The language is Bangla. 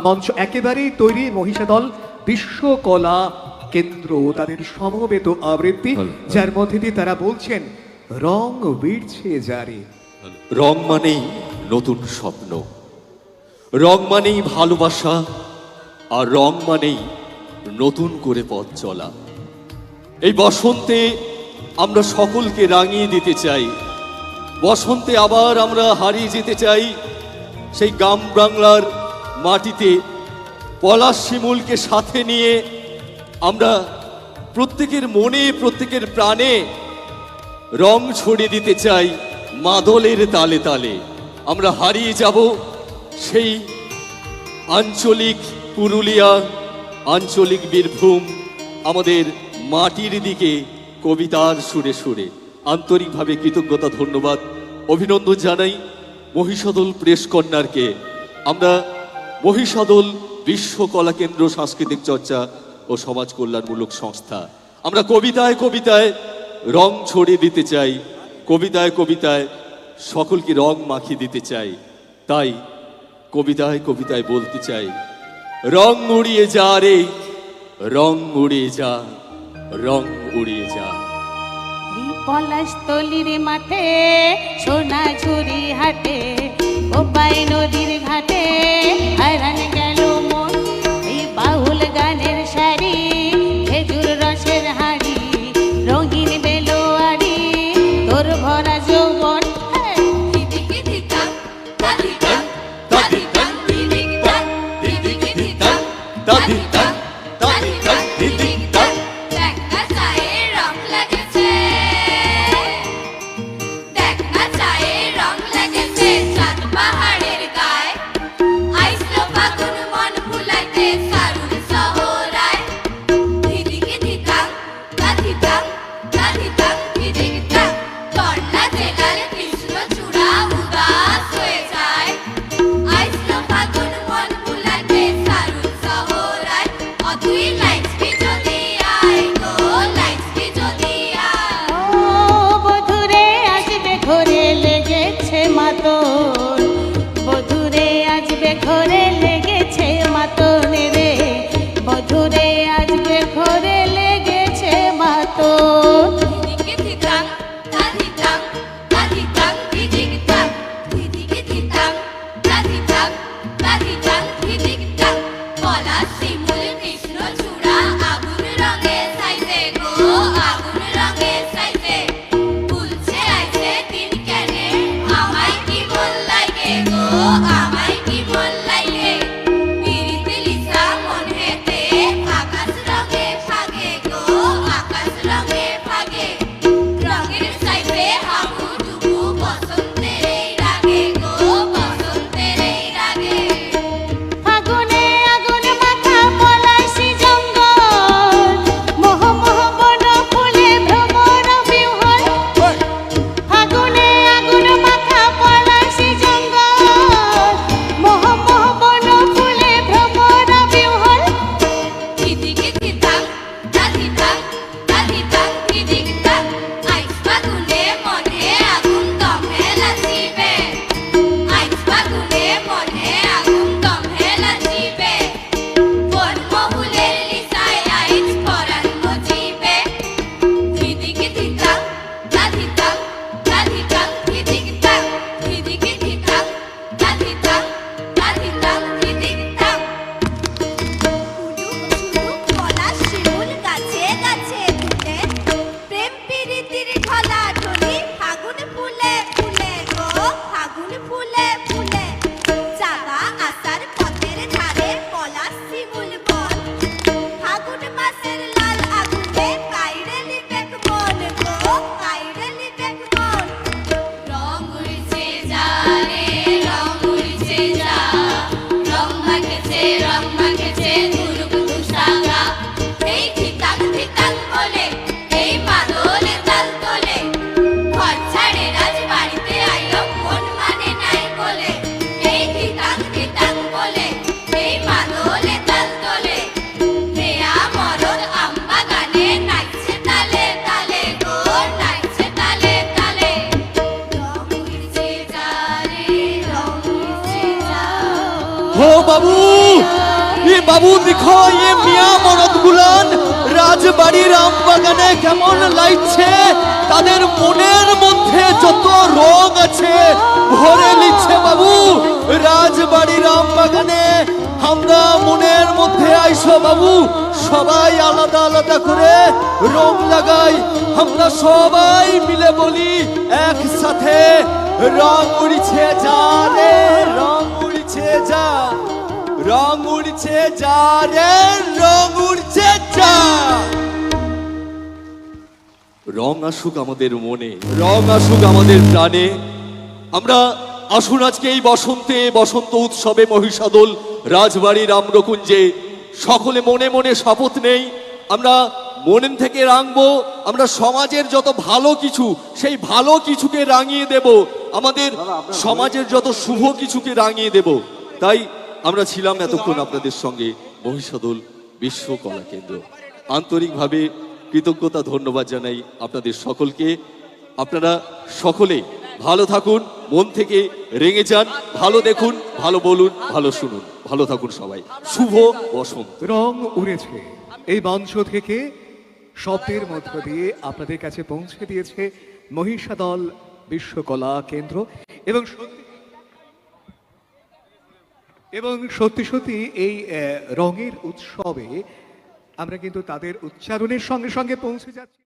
মঞ্চ একেবারেই তৈরি মহিষাদল বিশ্বকলা কেন্দ্র তাদের সমবেত আবৃত্তি, যার মধ্যে দিয়ে তারা বলছেন রং বিড়ছে যারে। রং মানেই নতুন স্বপ্ন, রং মানেই ভালোবাসা, আর রং মানেই নতুন করে পথ চলা। এই বসন্তে আমরা সকলকে রাঙিয়ে দিতে চাই, বসন্তে আবার আমরা হারিয়ে যেতে চাই সেই গ্রাম বাংলার মাটিতে। পলাশ শিমুলকে সাথে নিয়ে আমরা প্রত্যেকের মনে প্রত্যেকের প্রাণে রং ছড়িয়ে দিতে চাই মাদলের তালে তালে। আমরা হারিয়ে যাব সেই আঞ্চলিক পুরুলিয়া, আঞ্চলিক বীরভূম, আমাদের মাটির দিকে কবিতার সুরে সুরে। আন্তরিকভাবে কৃতজ্ঞতা, ধন্যবাদ, অভিনন্দন জানাই মহিষাদল প্রেস কর্নারকে। আমরা মহিষাদল বিশ্বকলা কেন্দ্র সাংস্কৃতিক চর্চা ও সমাজ কল্যাণমূলক সংস্থা, আমরা কবিতায় কবিতায় রং ছড়িয়ে দিতে চাই, কবিতায় কবিতায় সকলকে রং মাখিয়ে দিতে চাই। তাই কবিতায় কবিতায় বলতে চাই, রং উড়িয়ে যা রে, রং উড়িয়ে যা, রং উড়িয়ে যা। পলাশতলির মাঠে সোনা ঝুরি হাটে, কোপাই নদীর ঘাটে হারান গেল মন। এই বাউল গানের শাড়ি, খেজুর রসের হাড়ি, রঙিন বেলোয়ারি, তোর ভরা যৌবন। বধুরে আসবে ঘরে লেগেছে মাতন রে, বধুরে আসবে ঘরে লেগেছে মাতন। ও বাবু বাবু দেখো এ মিয়া মরদ গুলান রাজবাড়ি রাম বাগানে কেমন লাগছে, তাদের মনের মধ্যে যত রং আছে ভরে নিচ্ছে বাবু। রাজবাড়ি রাম বাগানে আমরা মনের মধ্যে আইসো বাবু, সবাই আলাদা আলাদা করে রং লাগাই, আমরা সবাই মিলে বলি একসাথে রং উড়ছে যা রে, রং উড়ছে যা, রং উড়ছে যা রে, রং উড়ছে যা। রং আসুক আমাদের মনে, রং আসুক আমাদের প্রাণে। আমরা আসুন আজকে এই বসন্তে, বসন্ত উৎসবে মহিষাদল রাজবাড়ি রামরকুঞ্জে সকলে মনে মনে শপথ নেই, আমরা মনের থেকে রাঙবো, আমরা সমাজের যত ভালো কিছু সেই ভালো কিছুকে রাঙিয়ে দেব, আমাদের সমাজের যত শুভ কিছুকে রাঙিয়ে দেব। তাই আমরা ছিলাম এতক্ষণ আপনাদের সঙ্গে মহিষাদল বিশ্ব কলা কেন্দ্র। আন্তরিকভাবে কৃতজ্ঞতা ধন্যবাদ জানাই আপনাদের সকলকে। আপনারা সকলে ভালো থাকুন, মন থেকে রেঙে যান, ভালো দেখুন, ভালো বলুন, ভালো শুনুন, ভালো থাকুন সবাই। শুভ বসন্ত। রং উড়েছে এই মঞ্চ থেকে শব্দের মধ্য দিয়ে আপনাদের কাছে পৌঁছে দিয়েছে মহিষাদল বিশ্বকলা কেন্দ্র। এবং সত্যি সত্যি এই রঙের উৎসবে আমরা কিন্তু তাদের উচ্চারণের সঙ্গে সঙ্গে পৌঁছে যাচ্ছি।